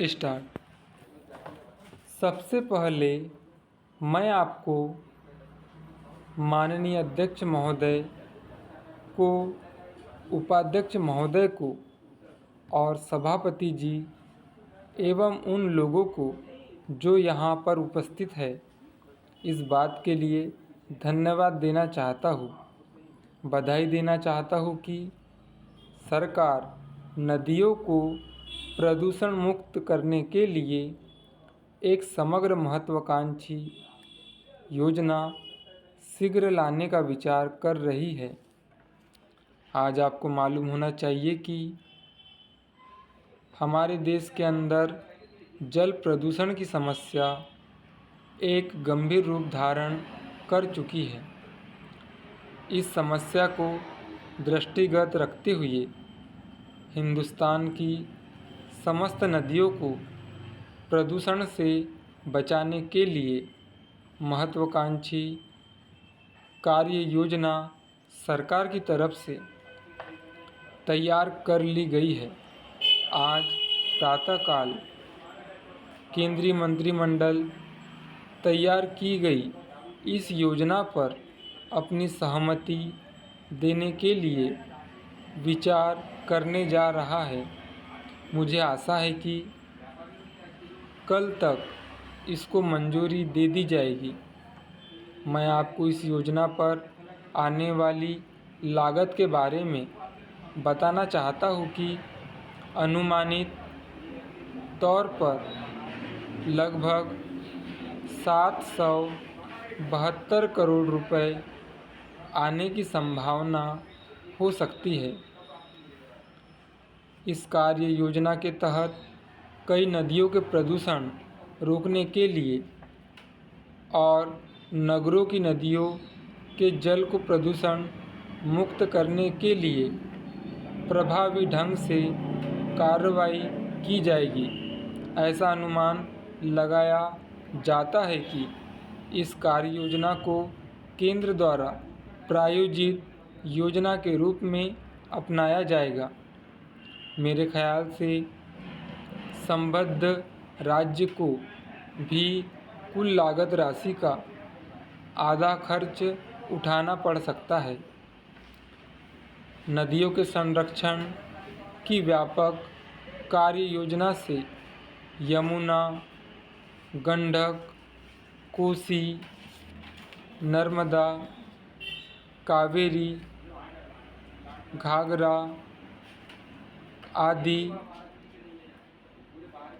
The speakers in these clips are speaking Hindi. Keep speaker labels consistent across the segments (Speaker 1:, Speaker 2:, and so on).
Speaker 1: स्टार्ट। सबसे पहले मैं आपको माननीय अध्यक्ष महोदय को, उपाध्यक्ष महोदय को और सभापति जी एवं उन लोगों को जो यहाँ पर उपस्थित है, इस बात के लिए धन्यवाद देना चाहता हूँ। बधाई देना चाहता हूँ कि सरकार नदियों को प्रदूषण मुक्त करने के लिए एक समग्र महत्वाकांक्षी योजना शीघ्र लाने का विचार कर रही है। आज आपको मालूम होना चाहिए कि हमारे देश के अंदर जल प्रदूषण की समस्या एक गंभीर रूप धारण कर चुकी है। इस समस्या को दृष्टिगत रखते हुए हिंदुस्तान की समस्त नदियों को प्रदूषण से बचाने के लिए महत्वाकांक्षी कार्य योजना सरकार की तरफ से तैयार कर ली गई है। आज प्रातःकाल केंद्रीय मंत्रिमंडल तैयार की गई इस योजना पर अपनी सहमति देने के लिए विचार करने जा रहा है। मुझे आशा है कि कल तक इसको मंजूरी दे दी जाएगी। मैं आपको इस योजना पर आने वाली लागत के बारे में बताना चाहता हूँ कि अनुमानित तौर पर लगभग 772 करोड़ रुपए आने की संभावना हो सकती है। इस कार्य योजना के तहत कई नदियों के प्रदूषण रोकने के लिए और नगरों की नदियों के जल को प्रदूषण मुक्त करने के लिए प्रभावी ढंग से कार्रवाई की जाएगी। ऐसा अनुमान लगाया जाता है कि इस कार्य योजना को केंद्र द्वारा प्रायोजित योजना के रूप में अपनाया जाएगा। मेरे ख्याल से संबद्ध राज्य को भी कुल लागत राशि का आधा खर्च उठाना पड़ सकता है। नदियों के संरक्षण की व्यापक कार्य योजना से यमुना, गंडक, कोसी, नर्मदा, कावेरी, घाघरा आदि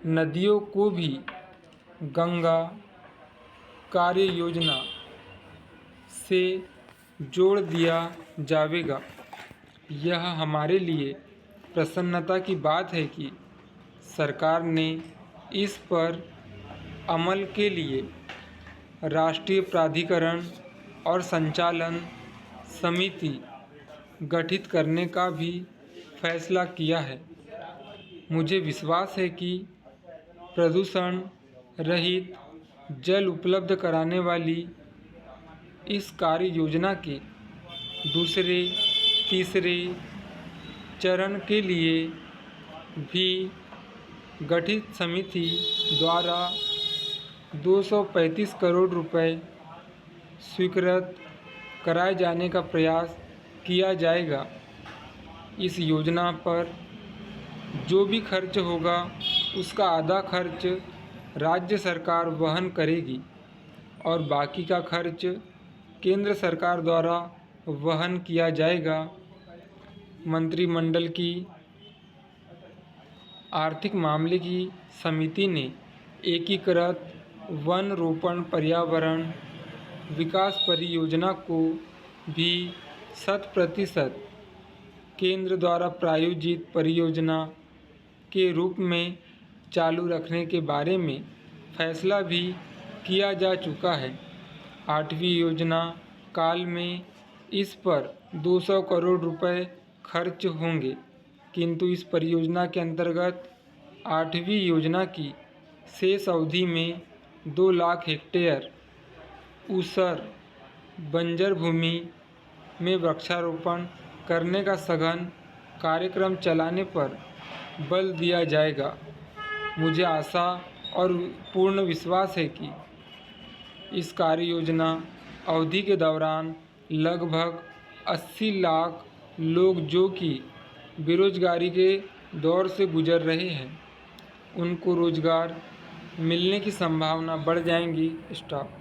Speaker 1: नदियों को भी गंगा कार्य योजना से जोड़ दिया जाएगा। यह हमारे लिए प्रसन्नता की बात है कि सरकार ने इस पर अमल के लिए राष्ट्रीय प्राधिकरण और संचालन समिति गठित करने का भी फैसला किया है। मुझे विश्वास है कि प्रदूषण रहित जल उपलब्ध कराने वाली इस कार्य योजना के दूसरे तीसरे चरण के लिए भी गठित समिति द्वारा 235 करोड़ रुपए स्वीकृत कराए जाने का प्रयास किया जाएगा। इस योजना पर जो भी खर्च होगा उसका आधा खर्च राज्य सरकार वहन करेगी और बाकी का खर्च केंद्र सरकार द्वारा वहन किया जाएगा। मंत्रिमंडल की आर्थिक मामले की समिति ने एकीकृत वन रोपण पर्यावरण विकास परियोजना को भी 100% केंद्र द्वारा प्रायोजित परियोजना के रूप में चालू रखने के बारे में फैसला भी किया जा चुका है। 8वीं योजना काल में इस पर 200 करोड़ रुपए खर्च होंगे, किंतु इस परियोजना के अंतर्गत 8वीं योजना की शेष अवधि में 2 लाख हेक्टेयर ऊसर बंजर भूमि में वृक्षारोपण करने का सघन कार्यक्रम चलाने पर बल दिया जाएगा। मुझे आशा और पूर्ण विश्वास है कि इस कार्य योजना अवधि के दौरान लगभग 80 लाख लोग जो कि बेरोजगारी के दौर से गुजर रहे हैं उनको रोजगार मिलने की संभावना बढ़ जाएंगी। स्टॉप।